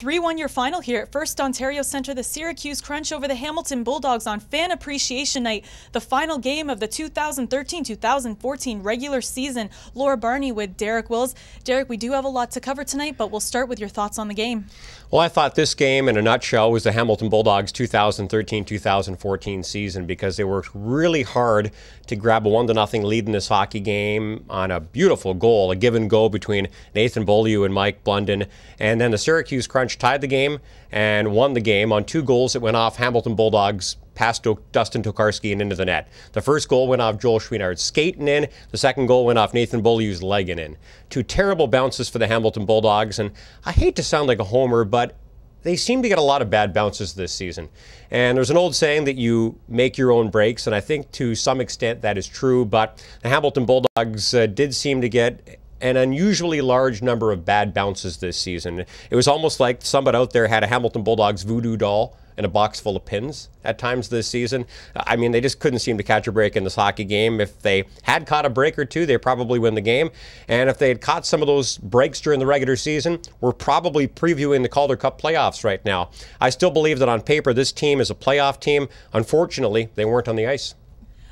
3-1 your final here at First Ontario Centre. The Syracuse Crunch over the Hamilton Bulldogs on Fan Appreciation Night, the final game of the 2013-2014 regular season. Laura Barney with Derek Wills. Derek, we do have a lot to cover tonight, but we'll start with your thoughts on the game. Well, I thought this game, in a nutshell, was the Hamilton Bulldogs 2013-2014 season, because they worked really hard to grab a 1-0 lead in this hockey game on a beautiful goal, a give and go between Nathan Beaulieu and Mike Blunden. And then the Syracuse Crunch tied the game and won the game on 2 goals that went off Hamilton Bulldogs past Dustin Tokarski and into the net. The first goal went off Joel Schweenard's skating in. The second goal went off Nathan Beaulieu's legging in. 2 terrible bounces for the Hamilton Bulldogs, and I hate to sound like a homer, but they seem to get a lot of bad bounces this season. And there's an old saying that you make your own breaks, and I think to some extent that is true, but the Hamilton Bulldogs did seem to get an unusually large number of bad bounces this season. It was almost like somebody out there had a Hamilton Bulldogs voodoo doll and a box full of pins at times this season. I mean, they just couldn't seem to catch a break in this hockey game. If they had caught a break or two, they probably win the game. And if they had caught some of those breaks during the regular season, we're probably previewing the Calder Cup playoffs right now. I still believe that on paper, this team is a playoff team. Unfortunately, they weren't on the ice.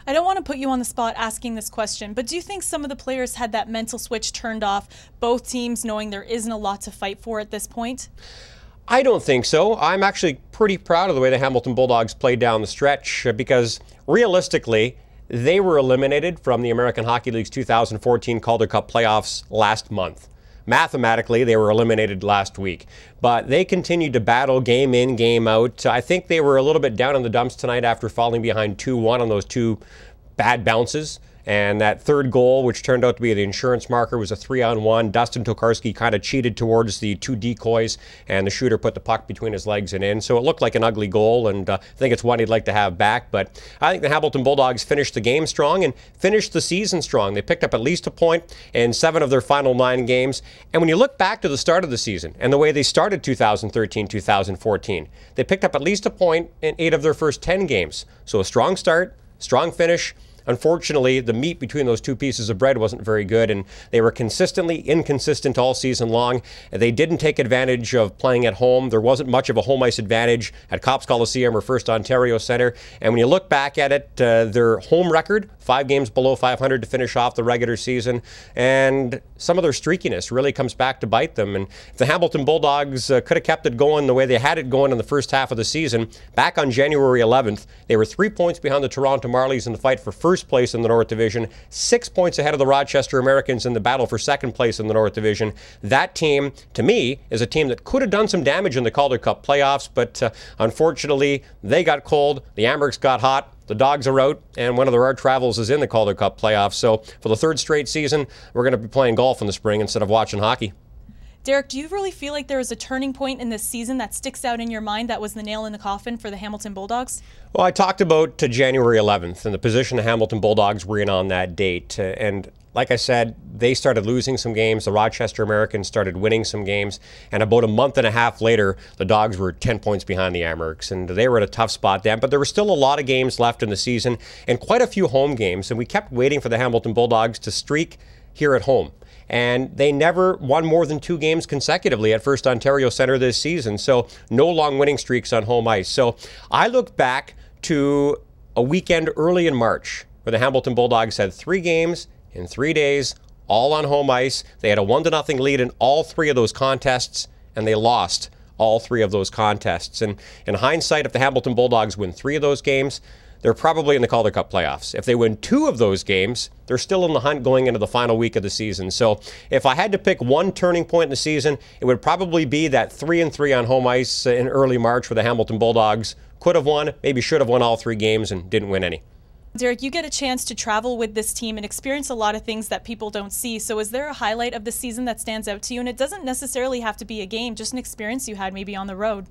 I don't want to put you on the spot asking this question, but do you think some of the players had that mental switch turned off, both teams knowing there isn't a lot to fight for at this point? I don't think so. I'm actually pretty proud of the way the Hamilton Bulldogs played down the stretch, because realistically, they were eliminated from the American Hockey League's 2014 Calder Cup playoffs last month. Mathematically, they were eliminated last week, but they continued to battle game in, game out. I think they were a little bit down in the dumps tonight after falling behind 2-1 on those 2 bad bounces. And that third goal, which turned out to be the insurance marker, was a 3-on-1. Dustin Tokarski kind of cheated towards the 2 decoys, and the shooter put the puck between his legs and in. So it looked like an ugly goal, and I think it's one he'd like to have back. But I think the Hamilton Bulldogs finished the game strong and finished the season strong. They picked up at least a point in 7 of their final 9 games. And when you look back to the start of the season and the way they started 2013-2014, they picked up at least a point in 8 of their first 10 games. So a strong start, strong finish. Unfortunately, the meat between those 2 pieces of bread wasn't very good, and they were consistently inconsistent all season long. They didn't take advantage of playing at home. There wasn't much of a home ice advantage at Copps Coliseum or First Ontario Centre. And when you look back at it, their home record, 5 games below 500 to finish off the regular season, and some of their streakiness really comes back to bite them. And if the Hamilton Bulldogs could have kept it going the way they had it going in the first half of the season, back on January 11th, they were 3 points behind the Toronto Marlies in the fight for first place in the North Division, 6 points ahead of the Rochester Americans in the battle for second place in the North Division. That team, to me, is a team that could have done some damage in the Calder Cup playoffs, but unfortunately, they got cold, the Amherst got hot, the Dogs are out, and one of their arch rivals is in the Calder Cup playoffs. So for the 3rd straight season, we're going to be playing golf in the spring instead of watching hockey. Derek, do you really feel like there was a turning point in this season that sticks out in your mind that was the nail in the coffin for the Hamilton Bulldogs? Well, I talked about January 11th and the position the Hamilton Bulldogs were in on that date. And like I said, they started losing some games. The Rochester Americans started winning some games. And about a month and a half later, the Dogs were 10 points behind the Amherst. And they were at a tough spot then. But there were still a lot of games left in the season and quite a few home games. And we kept waiting for the Hamilton Bulldogs to streak here at home. And they never won more than 2 games consecutively at First Ontario Centre this season. So no long winning streaks on home ice. So I look back to a weekend early in March where the Hamilton Bulldogs had 3 games in 3 days, all on home ice. They had a 1-0 lead in all 3 of those contests, and they lost all 3 of those contests. And in hindsight, if the Hamilton Bulldogs win 3 of those games, they're probably in the Calder Cup playoffs. If they win 2 of those games, they're still in the hunt going into the final week of the season. So if I had to pick one turning point in the season, it would probably be that 3-3 on home ice in early March where the Hamilton Bulldogs could have won, maybe should have won all 3 games and didn't win any. Derek, you get a chance to travel with this team and experience a lot of things that people don't see. So is there a highlight of the season that stands out to you? And it doesn't necessarily have to be a game, just an experience you had maybe on the road.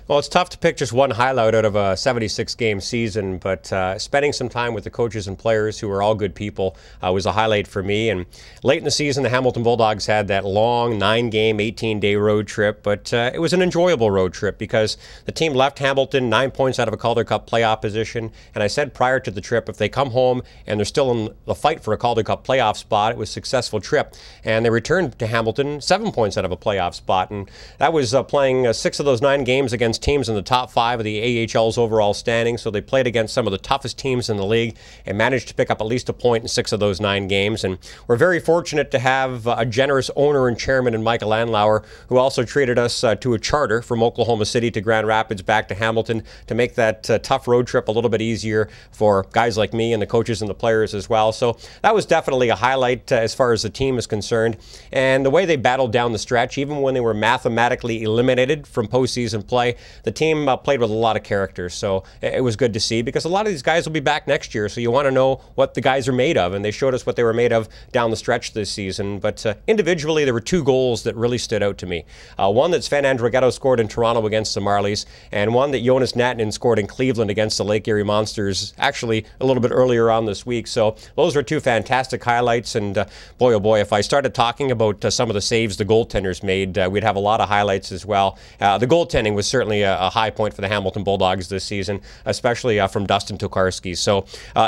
Well, it's tough to pick just one highlight out of a 76-game season, but spending some time with the coaches and players who are all good people was a highlight for me. And late in the season, the Hamilton Bulldogs had that long 9-game, 18-day road trip, but it was an enjoyable road trip because the team left Hamilton 9 points out of a Calder Cup playoff position. And I said prior to the trip, if they come home and they're still in the fight for a Calder Cup playoff spot, it was a successful trip. And they returned to Hamilton 7 points out of a playoff spot. And that was playing 6 of those 9 games against teams in the top 5 of the AHL's overall standing. So they played against some of the toughest teams in the league and managed to pick up at least a point in 6 of those 9 games. And we're very fortunate to have a generous owner and chairman in Michael Landlauer, who also treated us to a charter from Oklahoma City to Grand Rapids back to Hamilton to make that tough road trip a little bit easier for guys like me and the coaches and the players as well. So that was definitely a highlight as far as the team is concerned. And the way they battled down the stretch, even when they were mathematically eliminated from postseason play, the team played with a lot of character. So it was good to see because a lot of these guys will be back next year. So you want to know what the guys are made of. And they showed us what they were made of down the stretch this season. But individually, there were 2 goals that really stood out to me. One that Sven Andrighetto scored in Toronto against the Marlies, and one that Jonas Nattinen scored in Cleveland against the Lake Erie Monsters, actually a little bit earlier on this week. So those were 2 fantastic highlights. And boy, oh boy, if I started talking about some of the saves the goaltenders made, we'd have a lot of highlights as well. The goaltending was certainly a high point for the Hamilton Bulldogs this season, especially from Dustin Tokarski. So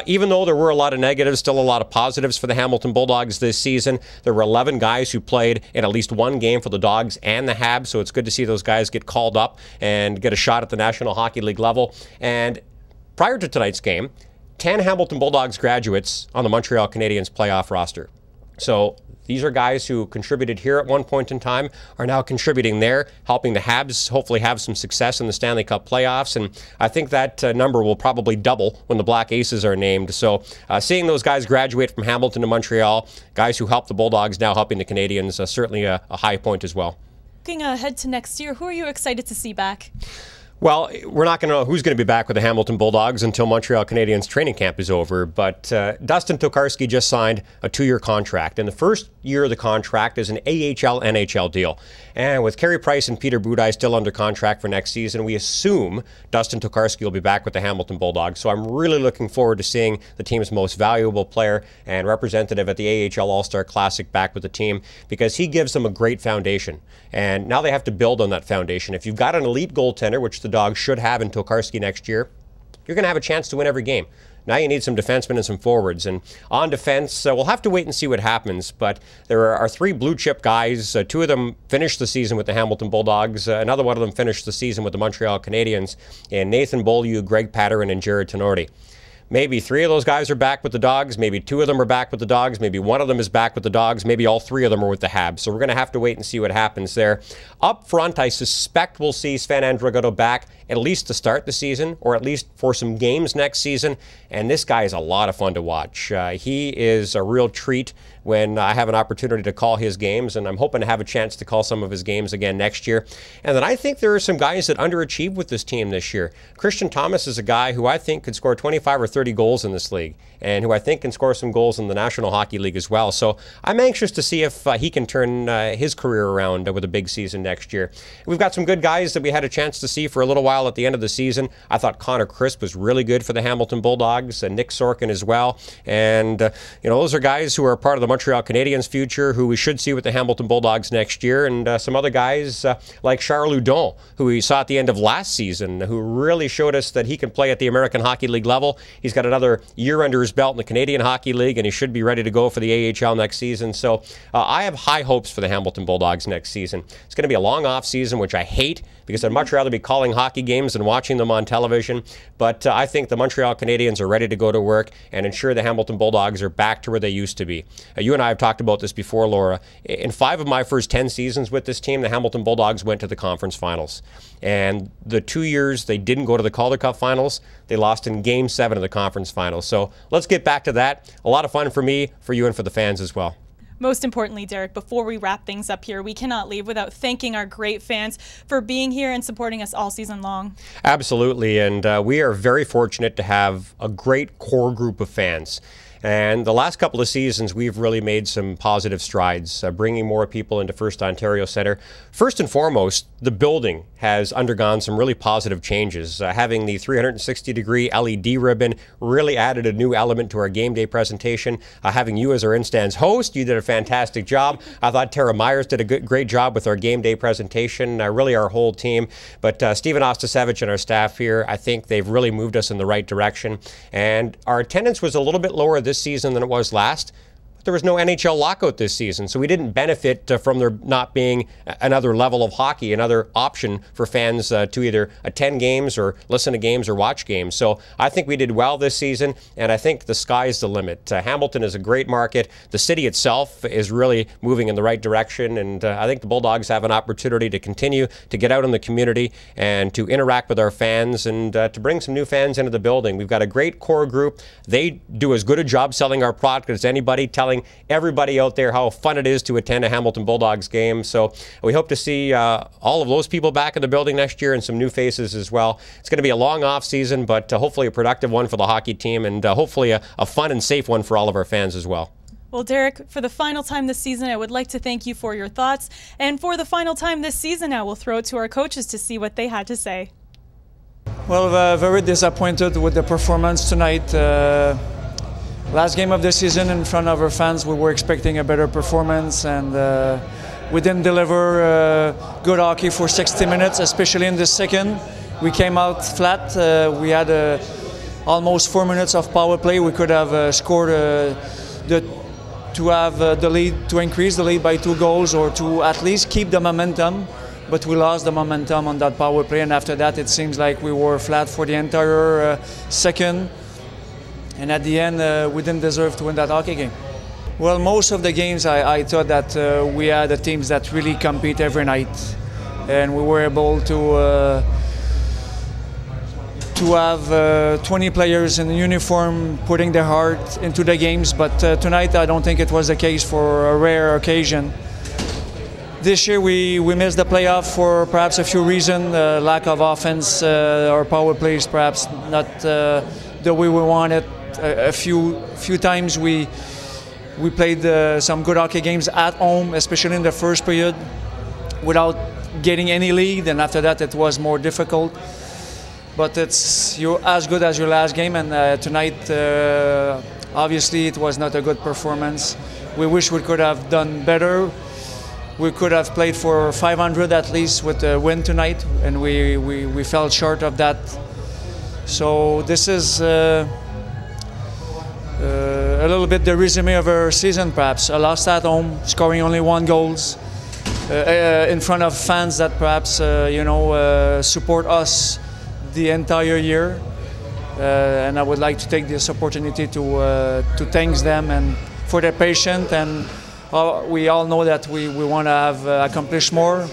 even though there were a lot of negatives, still a lot of positives for the Hamilton Bulldogs this season. There were 11 guys who played in at least one game for the Dogs and the Habs, so it's good to see those guys get called up and get a shot at the National Hockey League level. And prior to tonight's game, 10 Hamilton Bulldogs graduates on the Montreal Canadiens playoff roster. So these are guys who contributed here at one point in time, are now contributing there, helping the Habs hopefully have some success in the Stanley Cup playoffs. And I think that number will probably double when the Black Aces are named. So seeing those guys graduate from Hamilton to Montreal, guys who helped the Bulldogs now helping the Canadiens, certainly a high point as well. Looking ahead to next year, who are you excited to see back? Well, we're not going to know who's going to be back with the Hamilton Bulldogs until Montreal Canadiens training camp is over, but Dustin Tokarski just signed a 2-year contract, and the first year of the contract is an AHL-NHL deal. And with Carey Price and Peter Budaj still under contract for next season, we assume Dustin Tokarski will be back with the Hamilton Bulldogs. So I'm really looking forward to seeing the team's most valuable player and representative at the AHL All-Star Classic back with the team, because he gives them a great foundation. And now they have to build on that foundation. If you've got an elite goaltender, which the Dogs should have in Tokarski next year, you're going to have a chance to win every game. Now you need some defensemen and some forwards. And on defense, we'll have to wait and see what happens. But there are 3 blue-chip guys. 2 of them finished the season with the Hamilton Bulldogs. Another one of them finished the season with the Montreal Canadiens. And Nathan Beaulieu, Greg Patterin, and Jared Tenorti. Maybe 3 of those guys are back with the Dogs. Maybe 2 of them are back with the Dogs. Maybe 1 of them is back with the Dogs. Maybe all 3 of them are with the Habs. So we're going to have to wait and see what happens there. Up front, I suspect we'll see Sven Andrighetto back at least to start the season, or at least for some games next season. And this guy is a lot of fun to watch. He is a real treat when I have an opportunity to call his games, and I'm hoping to have a chance to call some of his games again next year. And then I think there are some guys that underachieved with this team this year. Christian Thomas is a guy who I think could score 25 or 30 goals in this league, and who I think can score some goals in the National Hockey League as well. So I'm anxious to see if he can turn his career around with a big season next year. We've got some good guys that we had a chance to see for a little while at the end of the season. I thought Connor Crisp was really good for the Hamilton Bulldogs, and Nick Sorkin as well. And, those are guys who are part of the Montreal Canadiens' future, who we should see with the Hamilton Bulldogs next year. And some other guys like Charles Ludon, who we saw at the end of last season, who really showed us that he can play at the American Hockey League level. He's got another year under his belt in the Canadian Hockey League, and he should be ready to go for the AHL next season. So I have high hopes for the Hamilton Bulldogs next season. It's going to be a long off season, which I hate, because I'd much rather be calling hockey games and watching them on television. But I think the Montreal Canadiens are ready to go to work and ensure the Hamilton Bulldogs are back to where they used to be. You and I have talked about this before, Laura. In 5 of my first 10 seasons with this team, the Hamilton Bulldogs went to the conference finals. And the 2 years they didn't go to the Calder Cup finals, they lost in Game 7 of the conference finals. So let's get back to that. A lot of fun for me, for you, and for the fans as well. Most importantly, Derek, before we wrap things up here, we cannot leave without thanking our great fans for being here and supporting us all season long. Absolutely, and we are very fortunate to have a great core group of fans. And the last couple of seasons, we've really made some positive strides, bringing more people into First Ontario Centre. First and foremost, the building has undergone some really positive changes. Having the 360-degree LED ribbon really added a new element to our game day presentation. Having you as our in-stands host, you did a fantastic job. I thought Tara Myers did a great job with our game day presentation, really our whole team. But Stephen Ostasevich and our staff here, I think they've really moved us in the right direction. And our attendance was a little bit lower this season than it was last. There was no NHL lockout this season, so we didn't benefit from there not being another level of hockey, another option for fans to either attend games or listen to games or watch games. So I think we did well this season, and I think the sky's the limit. Hamilton is a great market. The city itself is really moving in the right direction, and I think the Bulldogs have an opportunity to continue to get out in the community and to interact with our fans and to bring some new fans into the building. We've got a great core group. They do as good a job selling our product as anybody, telling everybody out there how fun it is to attend a Hamilton Bulldogs game. So we hope to see all of those people back in the building next year and some new faces as well. It's going to be a long off season, but hopefully a productive one for the hockey team and hopefully a fun and safe one for all of our fans as well. Well, Derek, for the final time this season, I would like to thank you for your thoughts. And for the final time this season now, we'll throw it to our coaches to see what they had to say. Well, very disappointed with the performance tonight. Last game of the season in front of our fans, we were expecting a better performance, and we didn't deliver good hockey for 60 minutes, especially in the second. We came out flat. We had almost 4 minutes of power play. We could have scored to have the lead, to increase the lead by 2 goals or to at least keep the momentum. But we lost the momentum on that power play, and after that it seems like we were flat for the entire second. And at the end, we didn't deserve to win that hockey game. Well, most of the games I thought that we had the teams that really compete every night. And we were able to have 20 players in uniform putting their heart into the games. But tonight I don't think it was the case for a rare occasion. This year we missed the playoff for perhaps a few reasons. Lack of offense, our power plays perhaps not the way we wanted. A few times we played some good hockey games at home, especially in the first period, without getting any lead, and after that it was more difficult. But you're as good as your last game, and tonight obviously it was not a good performance. We wish we could have done better. We could have played for 500 at least with a win tonight, and we fell short of that. So this is a little bit the resume of our season, perhaps. A loss at home, scoring only 1 goal in front of fans that perhaps support us the entire year. And I would like to take this opportunity to thank them and for their patience. And we all know that we want to have accomplished more,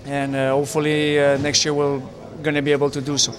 and hopefully next year we're going to be able to do so.